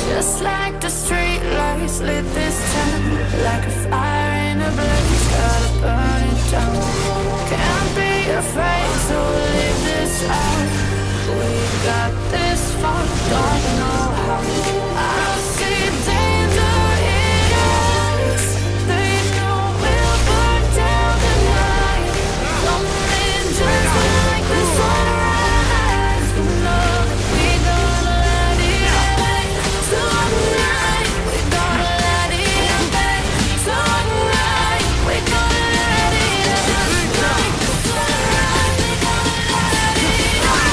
Just like the street lights lit this town, like a fire in a blaze, gotta burn it down. Can't be afraid to leave this out. We got this far, don't know how. I see danger in your eyes. They know we'll burn down the night. Something just like the sunrise. We know that we gonna let it away. Tonight, we gonna let it away. Tonight, we gonna let it away. Like the sunrise, we gonna let it away.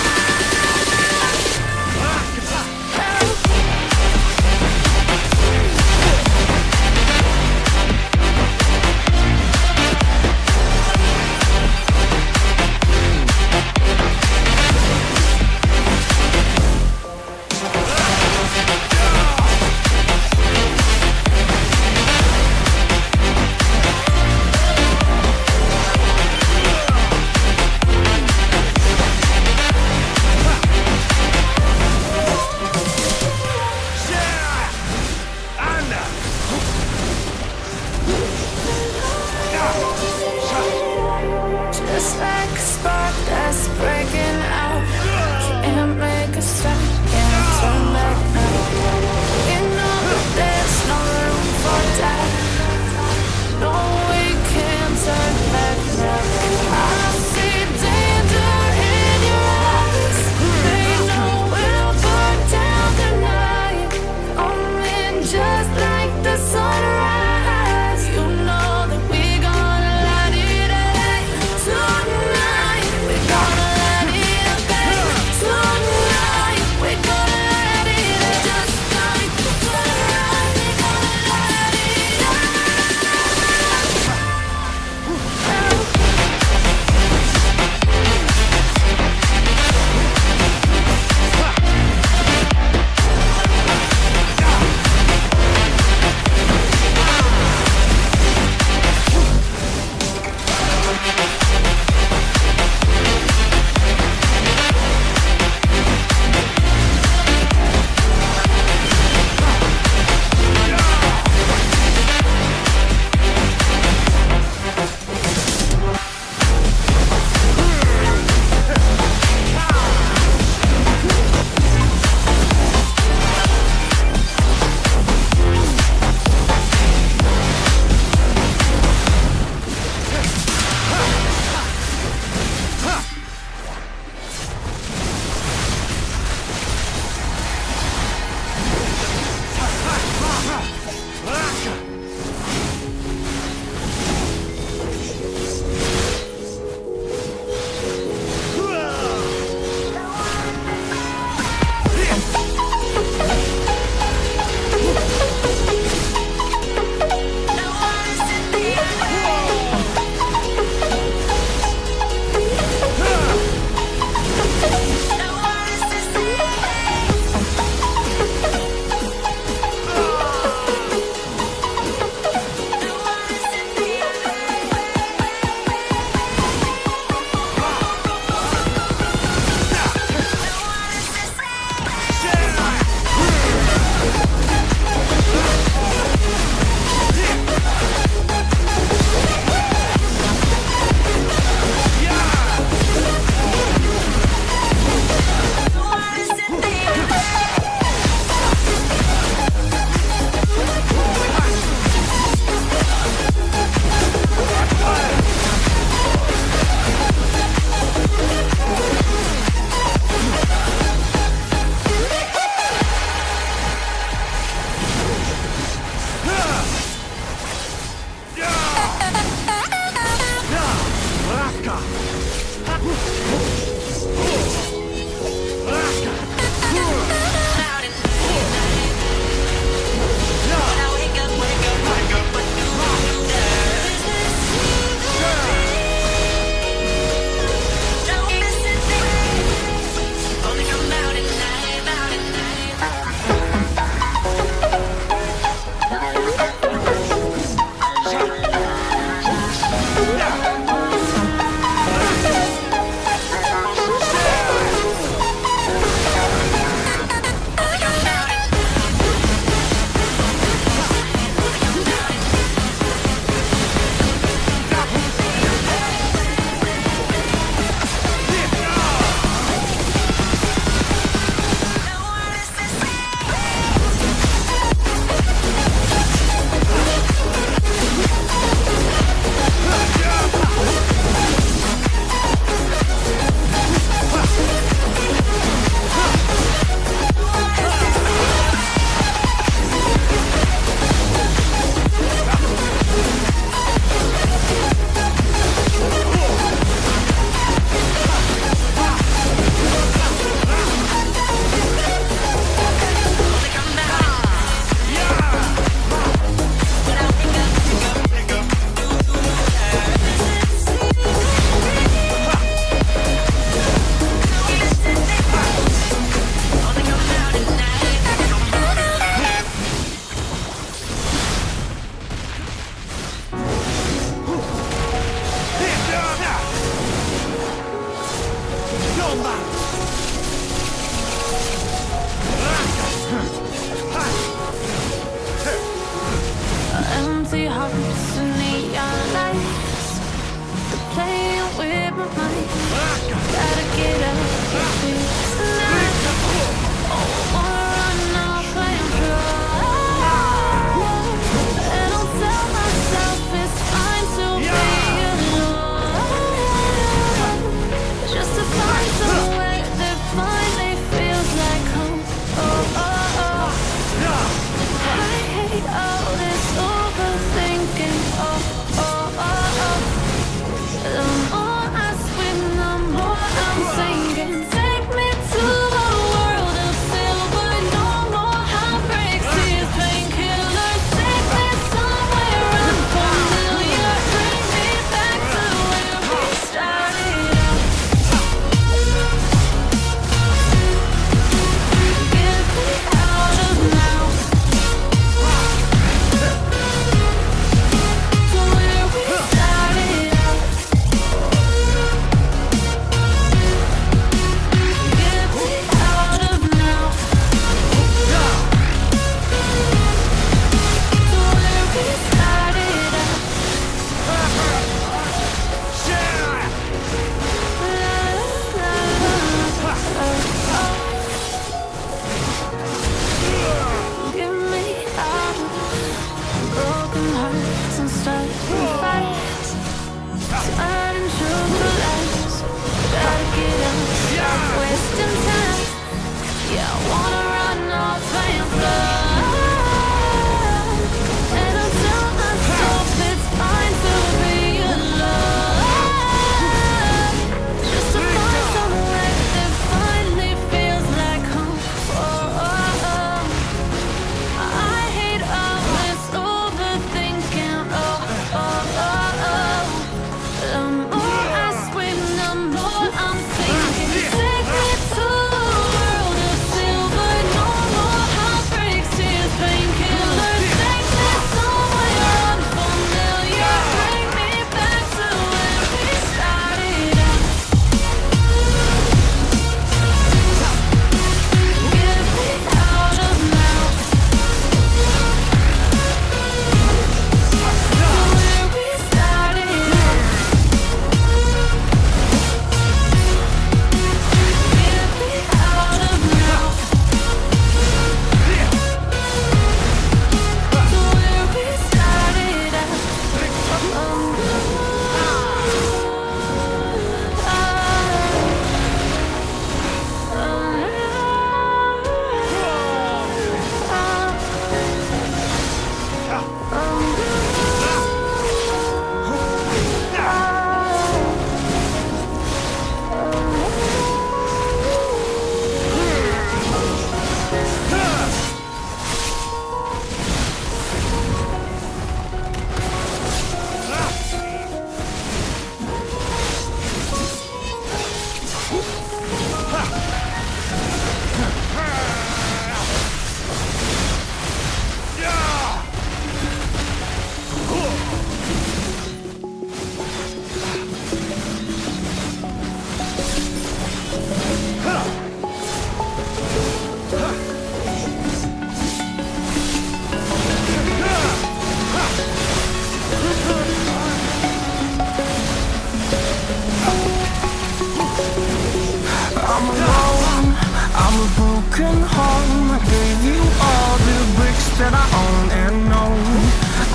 a broken home. I gave you all the bricks that I own and know.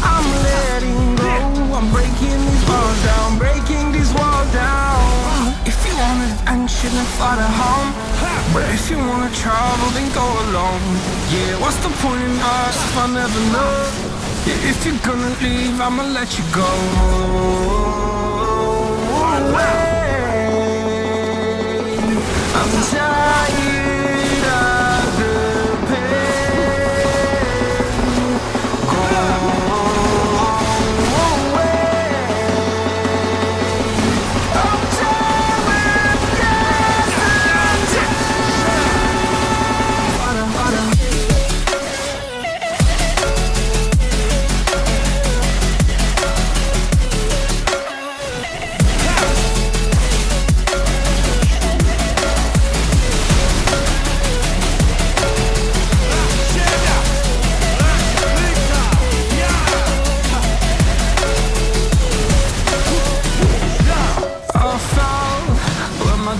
I'm letting go, I'm breaking these walls down, breaking these walls down. If you want adventure, then fly to home. But if you wanna travel, then go alone. Yeah, what's the point in us if I never know? Yeah, if you're gonna leave, I'ma let you go. I'm tired of the pain. Go away. I'm tired of yesterday.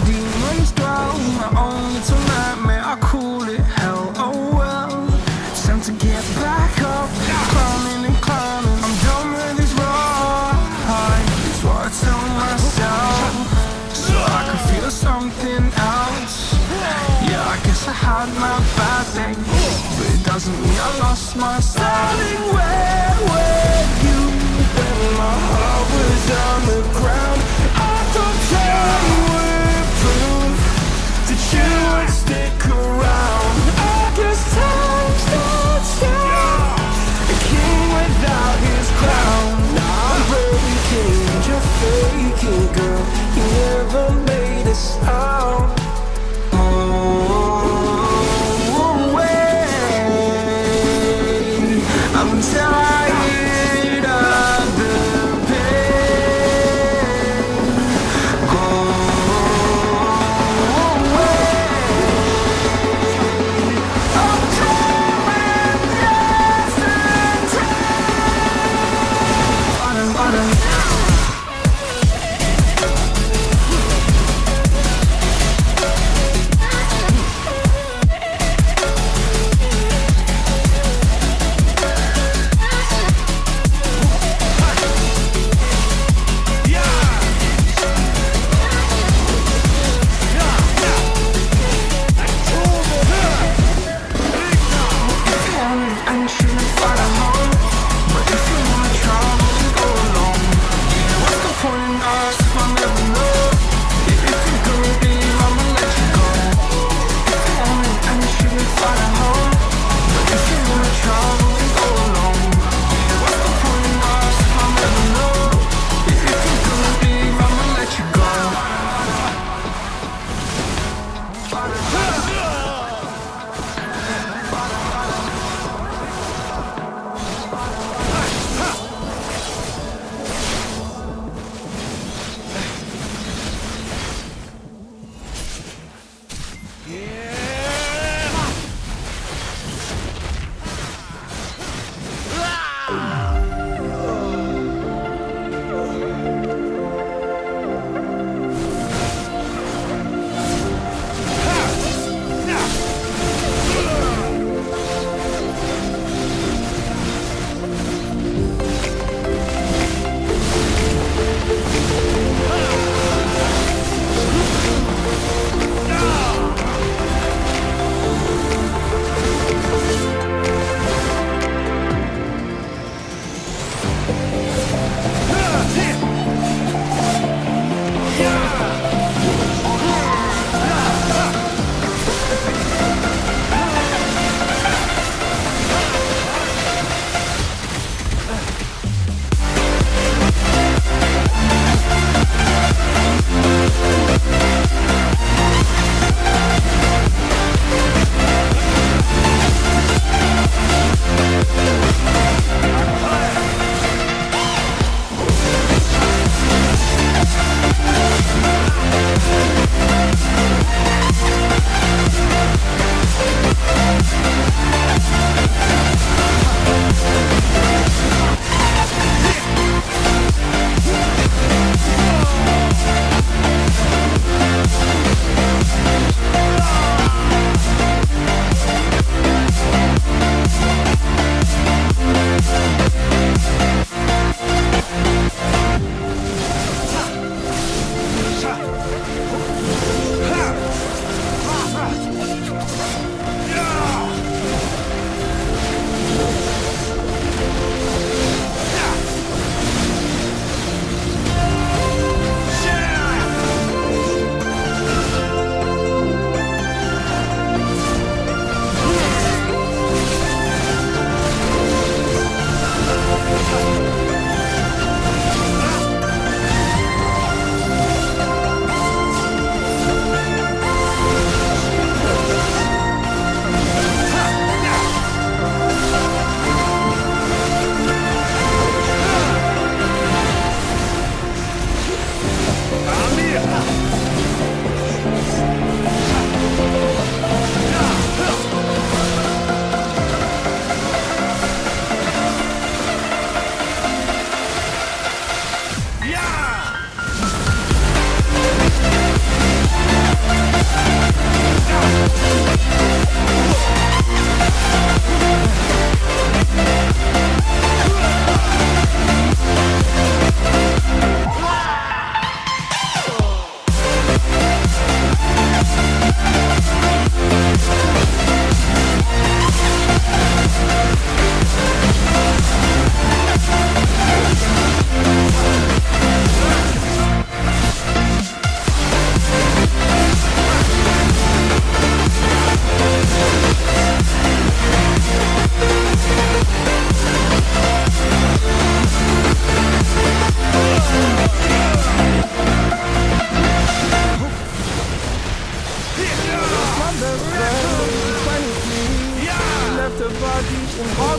Demons dwell, my own little nightmare, I call it hell, oh well. It's time to get back up, climbing and climbing, I'm done with this ride. That's what I tell myself, so I could feel something else. Yeah, I guess I had my bad days, but it doesn't mean I lost my styling. Where were you when my heart was on the ground? I thought time would prove that you would stick around. I guess time stands still, a king without his crown. Now I'm breaking, you're faking, girl, you never made a sound. I'm tired of the pain. Go away.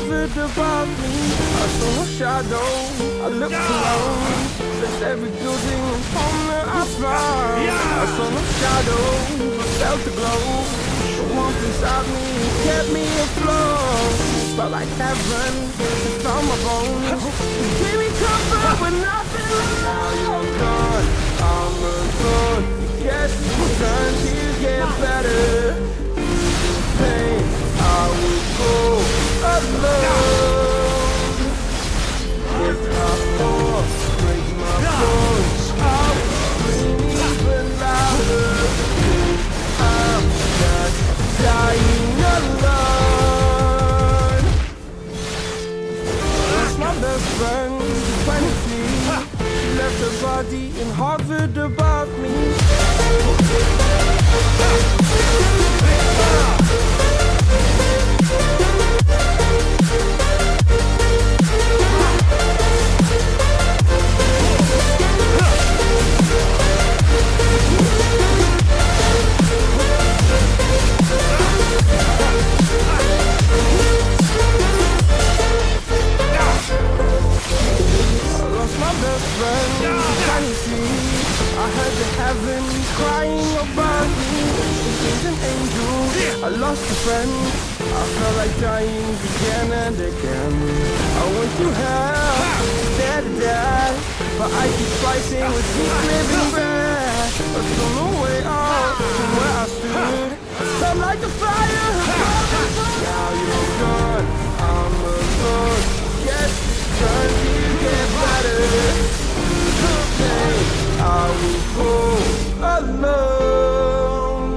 hovered above me. I saw no shadow, I looked around. There's every building and home that I found. I saw no shadow, but felt the glow. The warmth inside me kept me afloat. Felt like heaven, it found my bones. It gave me comfort when nothing was. Now you're gone, I'm alone. Guess it's time to get better. Pain, I would go alone. If I fall, break my bones, I would scream even louder. I'm not dying alone. That's my best friend, 23. She left her body and hovered above me. I heard the heavens crying above me. It an angel, I lost a friend. I felt like dying again and again. I went through hell, scared to death, but I keep fighting with deep living breath. There's still no way out from where I stood. Felt like a fire. Now you're gone, I'm alone. Guess it's time to get better. I will go alone.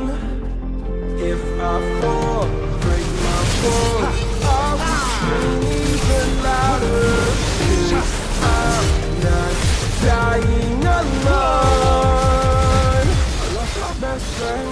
If I fall, break my bones, I will scream even louder. I'm not dying alone. I lost my best friend.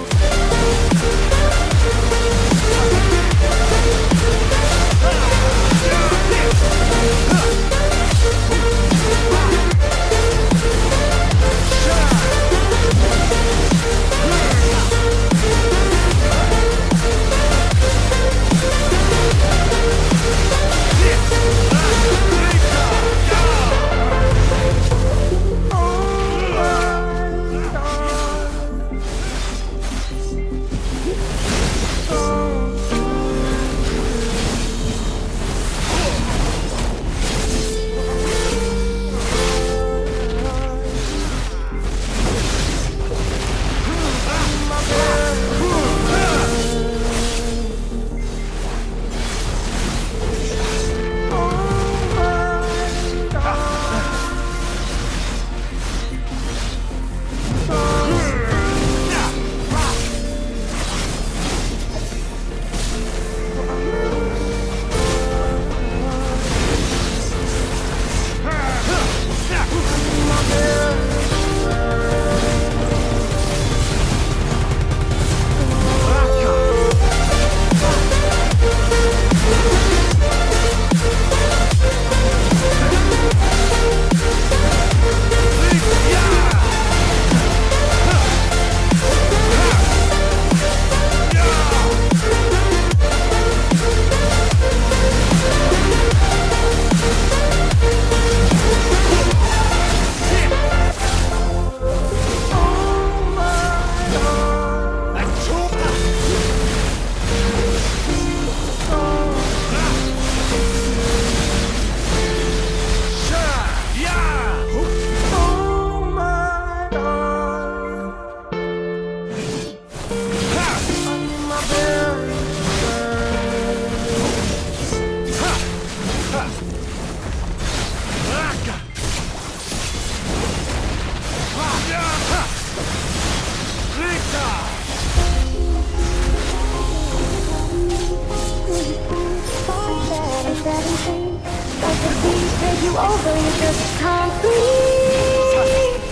Over, you just can't breathe.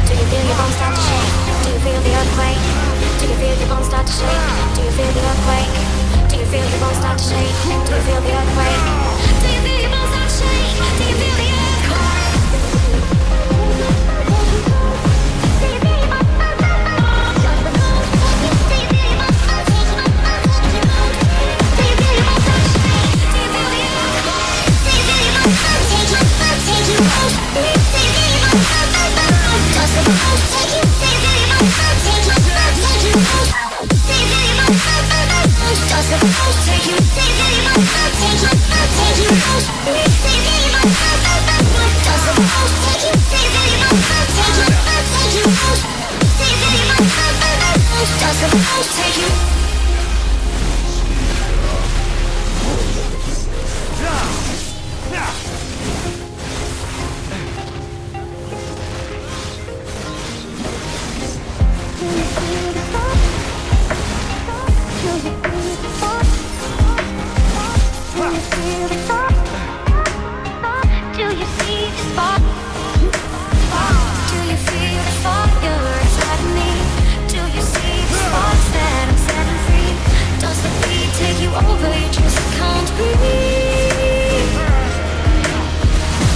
Do you feel your bones start to shake? Do you feel the earthquake? Do you feel your bones start to shake? Do you feel the earthquake? Do you feel your bones start to shake? Do you feel the earthquake? Do you feel your bones start to shake? Do you feel the earthquake? Do you see the spark? Do you feel the fire inside of me? Do you see the sparks that I'm setting free? Does the beat take you over? You just can't breathe.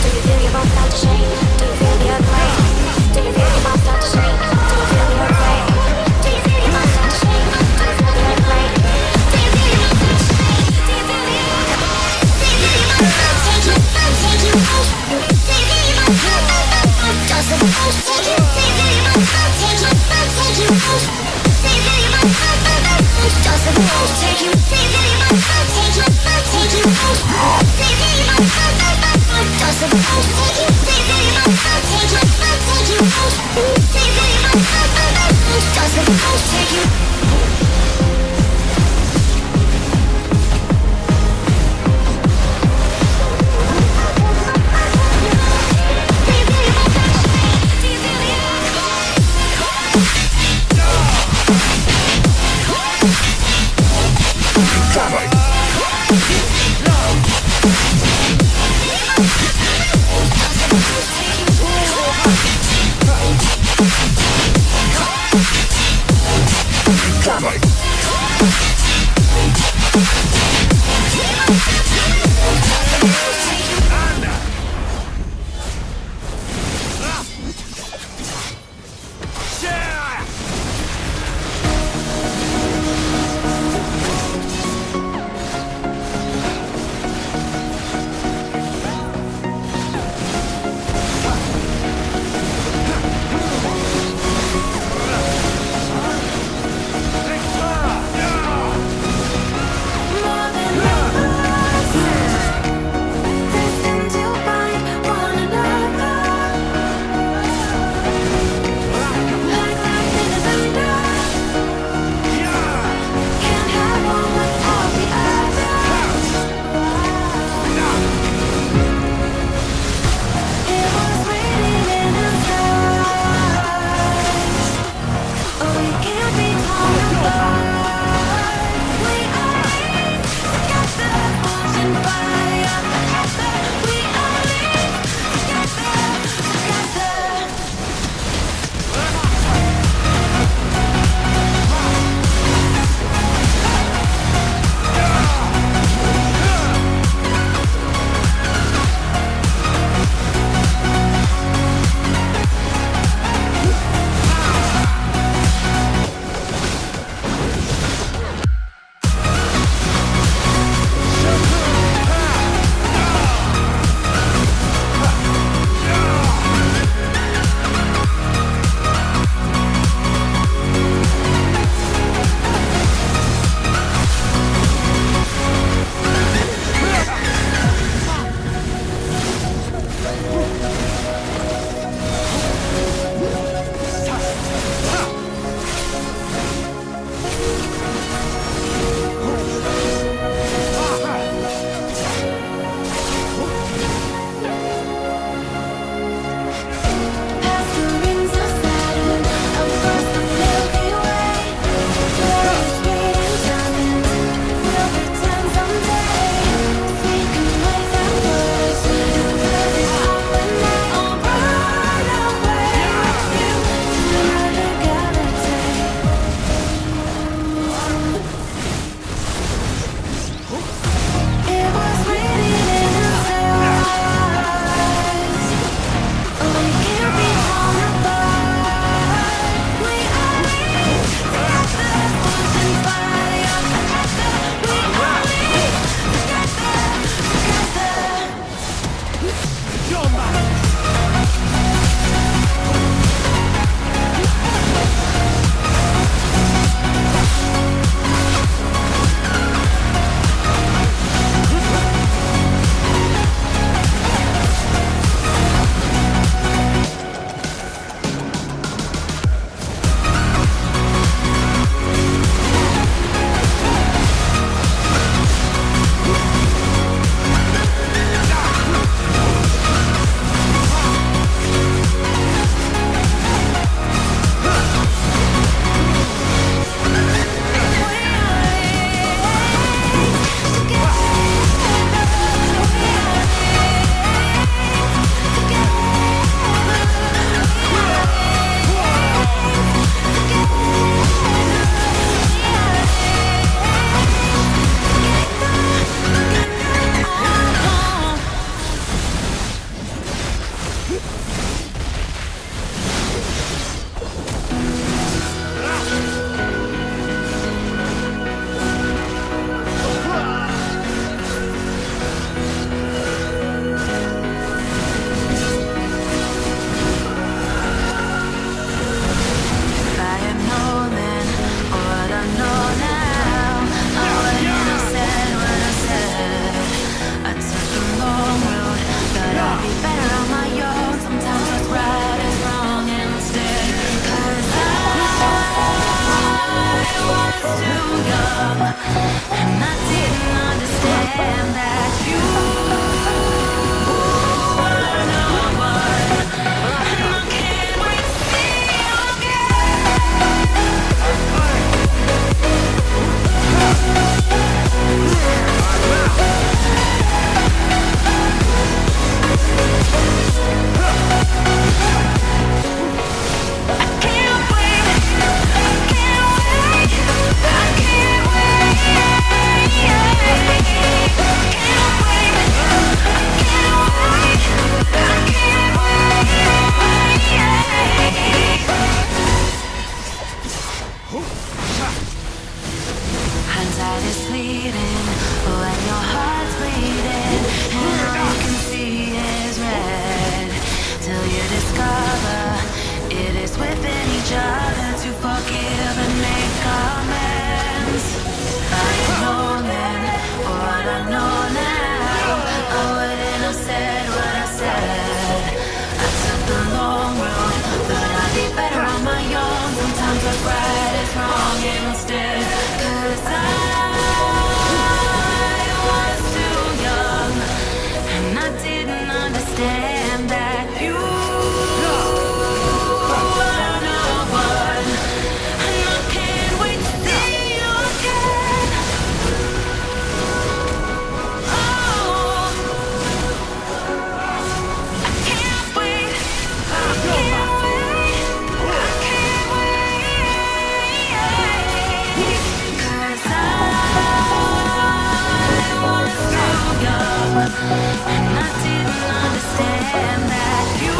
Do you feel your bones start to shake? Do you feel the earthquake? Do you feel your bones start to shake? Do you feel the earthquake? Do you feel your bones start to shake? Do you feel the earthquake? Do you feel your bones start to shake? Do you feel the earthquake? Do you feel your bones start to shake? Take you out. Take you out. Does the bones take you? Take you out. Take you out. Take you out. Take you out. Does the bones take you? Take you out. Take you out. Take you out. Take you out. Does the bones take you? Take you out. Take you out. Take you out. Take you out. Does the bones take you? beating, when your heart's bleeding, and all you can see is red, till you discover it is within each other to forgive and make amends. I know then what I know now. I wouldn't have said what I said. I took the long road, but I'd be better on my own. Sometimes what's right is wrong instead. 'Cause I was too young, and I didn't understand that you were no one. And I can't wait to see you again. Oh, I can't wait. I can't wait. I can't wait. 'Cause I was too young, and I didn't understand that you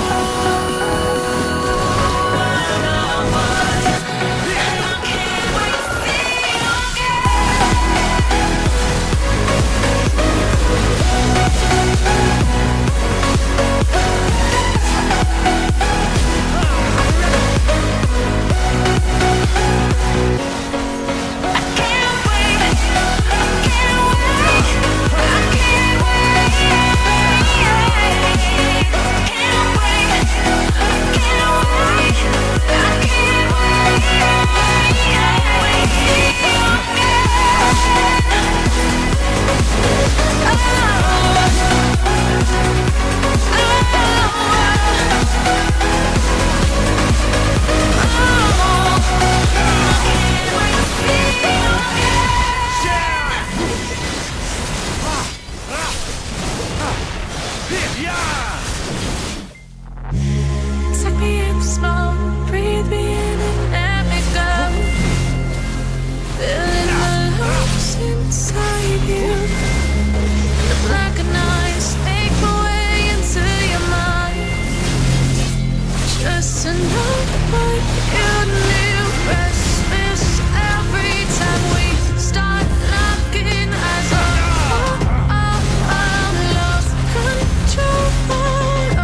were no one. And I can't wait to see you again. I can't wait. I can't wait. I can't wait. Can't wait. I can't wait. I can't wait to see you Suck me in slow, breathe me in and let me go. Feeling the lumps inside you. The blackened eyes make my way into your mind. Just to know what you knew. Restless every time we start knocking as I'm lost control.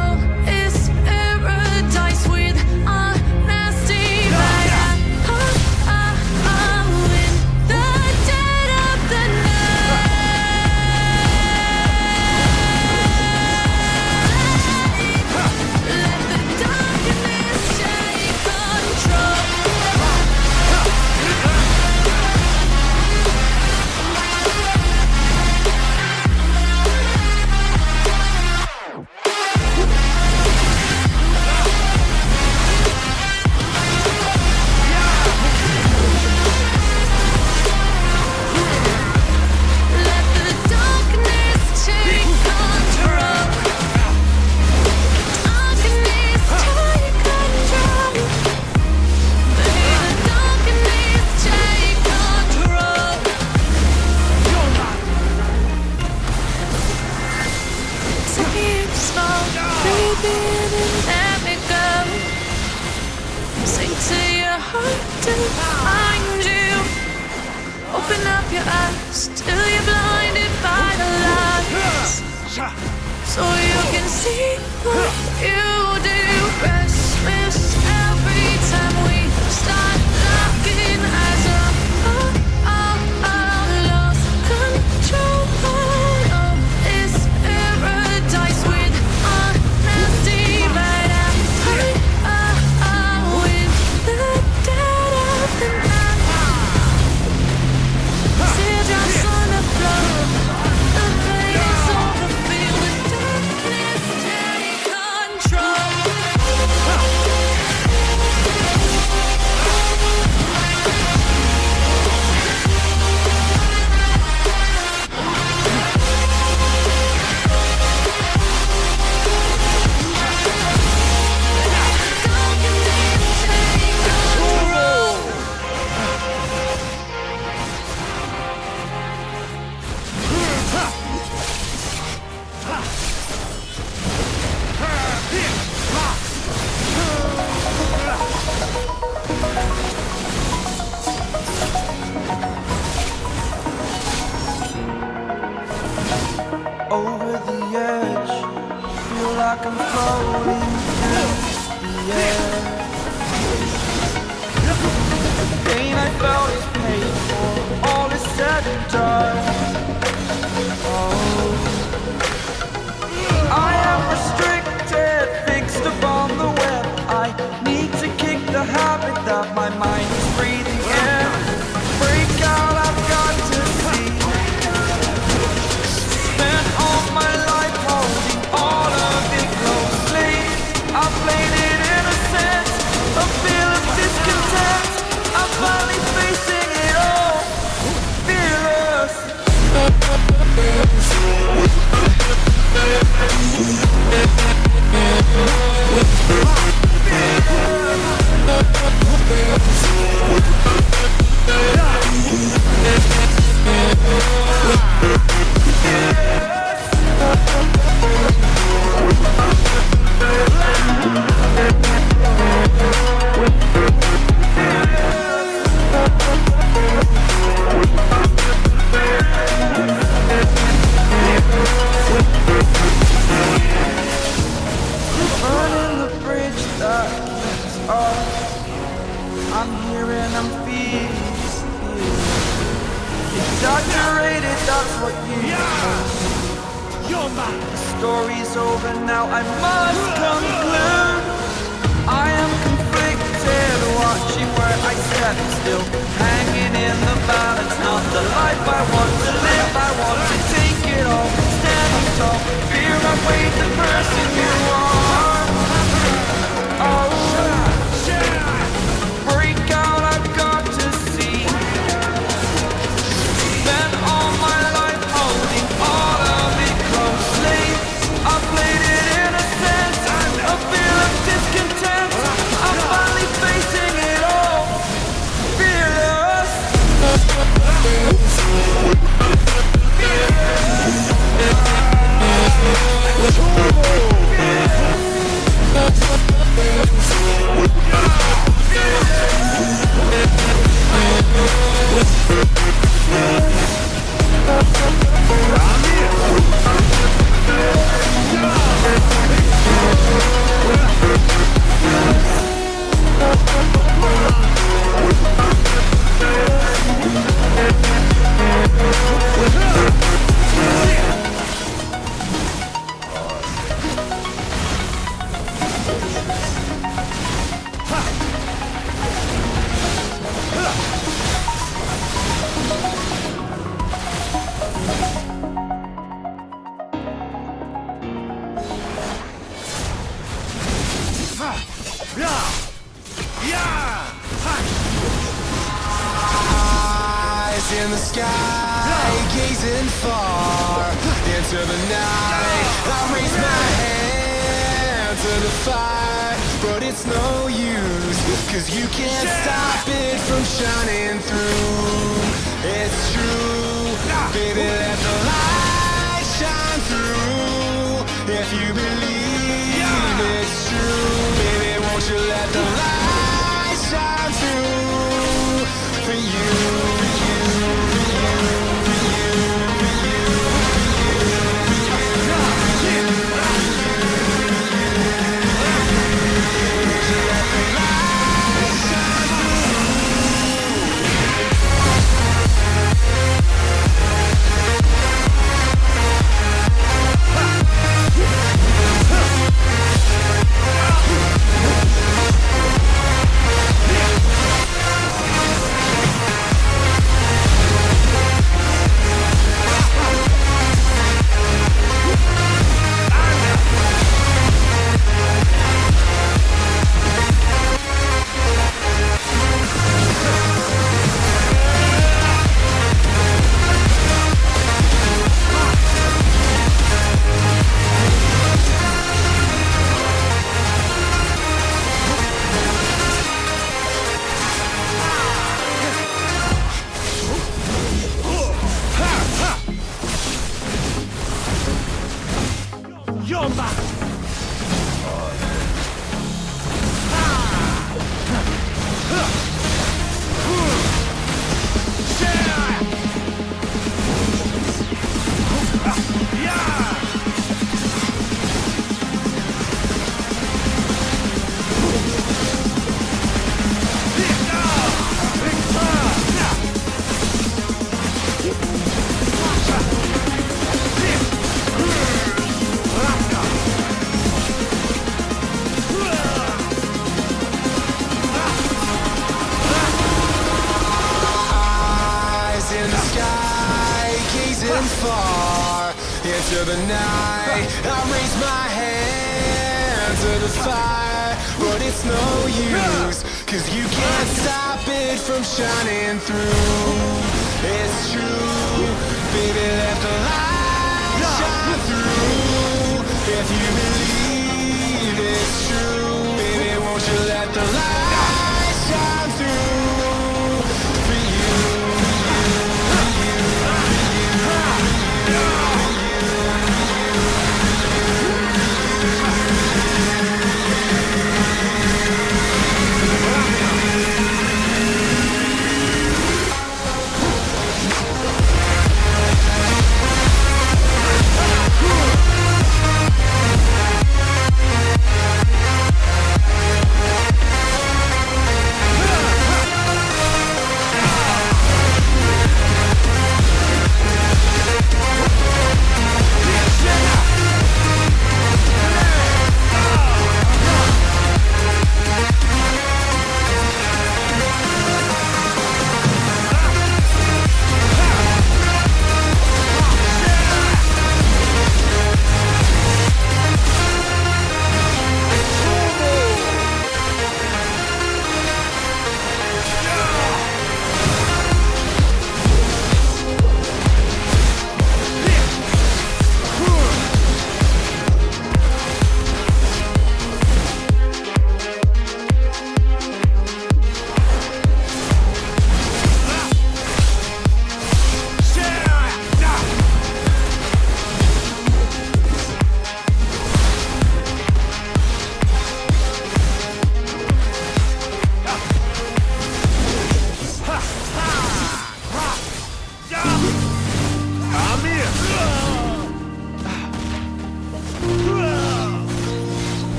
Oh, it's paradise with honesty, right? In the dead of the night. Let the darkness take control. Let the darkness take control. Darkness take control. May the darkness take control. Take slow, breathe in and let me go. Sing to your heart to find you. Open up your eyes till you're blinded by the lights, so you can see what you do. Restless every time we start knocking as I'm lost control. Oh, it's paradise with honesty, right? With the dead of the night. Teardrops on the floor. The pain is over. Feel the darkness take control. like I'm floating through the air. The pain I felt is paid for, all is said and done. Oh, I am restricted, fixed upon the web. I need to kick the habit that my mind is breathing in. Break out, I've got to see. Spent all my life holding all of it closely. I played it innocent, a feel of discontent. I'm finally facing it all, fearless. Burning the bridge that keeps us. I'm here and I'm feeling exaggerated, that's what you think. The story's over now, I must conclude. I am conflicted, watching where I step still, hanging in the balance. Not the life I want to live, I want to take it all, standing tall. Fear I weighed the person you are. Oh, break out, I've got to see. Spent all my life holding all of it closely. I played it innocent, a feel of discontent. I'm finally facing it all, fearless. Eyes in the sky, gazing far into the night. I raise my hand to the fire, but it's no use, 'cause you can't stop it from shining through. It's true, baby, let the light shine through. If you believe it's true, baby, won't you let the light shine through for you, for you, for you, for you, for you, for you, for you, for you. in the sky, gazing far into the night. I raise my hand to the fire, but it's no use, 'cause you can't stop it from shining through. It's true, baby, let the light shine through. If you believe it's true, baby, won't you let the light shine through for you, for you, for you, for you.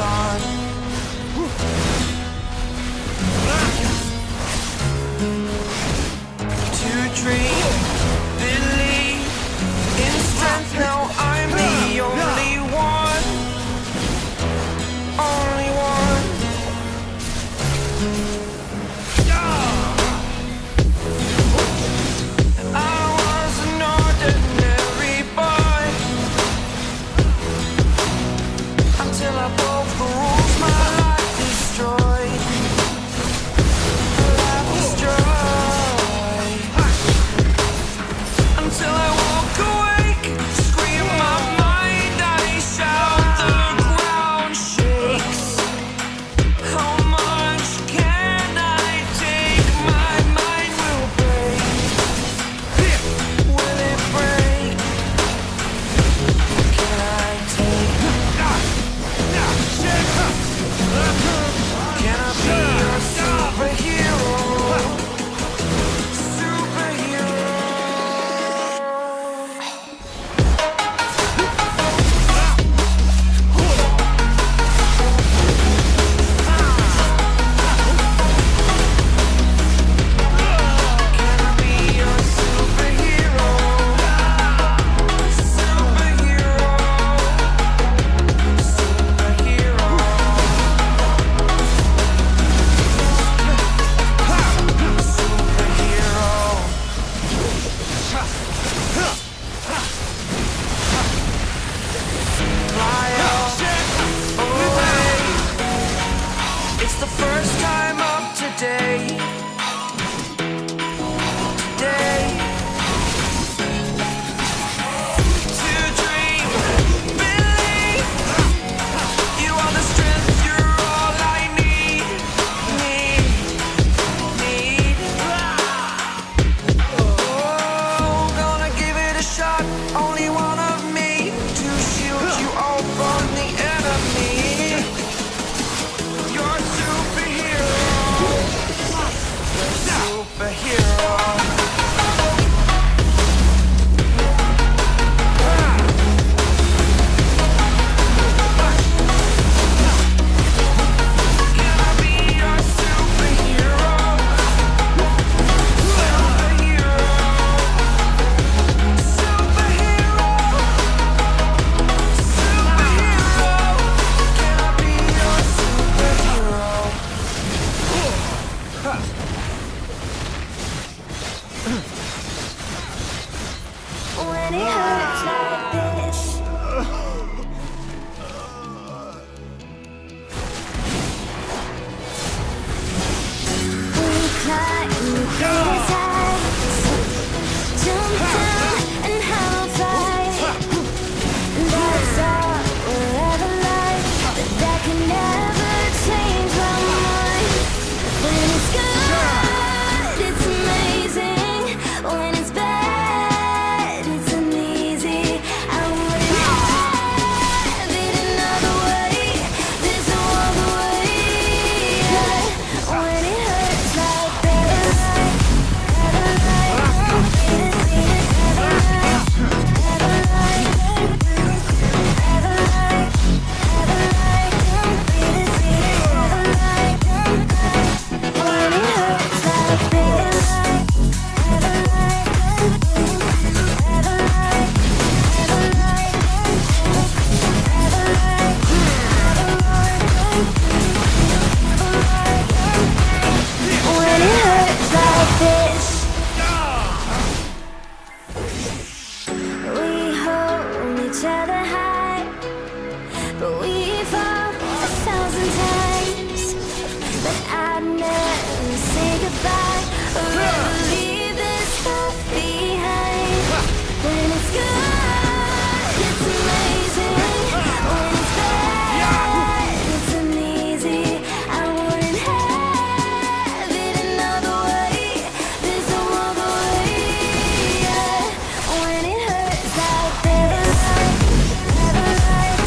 on. To dream, believe in strength. Now I'm the only one, only one. I was an ordinary boy until I broke the rules. My life destroyed. Life destroyed. Until I walk awake, scream my mind, I shout, the ground shakes. How much can I take? My mind will break. Will it break? Can I take? Can I be your superhero? Superhero. Can I be your superhero? Superhero. Superhero. Fly away. It's the first time of today. Today. To dream, believe. You are the strength, you're all I need. Need. Oh, gonna give it a shot. Only one of me to shield you all from the enemy. You're a superhero. Superhero. Can I be your superhero? Superhero. Superhero. Superhero. Can I be your superhero? When it hurts like this, we climb the greatest heights, jump down and have a fight. That's all we'll ever like, but that can never change my mind. When it's good, it's amazing. When it's bad, it's uneasy. I wouldn't have it another way. There's no other way. When it hurts like this, we hold each other high, but we fall 1,000 times. But I'd never say goodbye or ever leave this stuff behind. When it's good, it's amazing. When it's bad, it's uneasy. I wouldn't have it another way. There's no other way. When it hurts like this, never like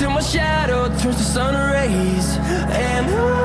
till my shadow turns to sun rays. And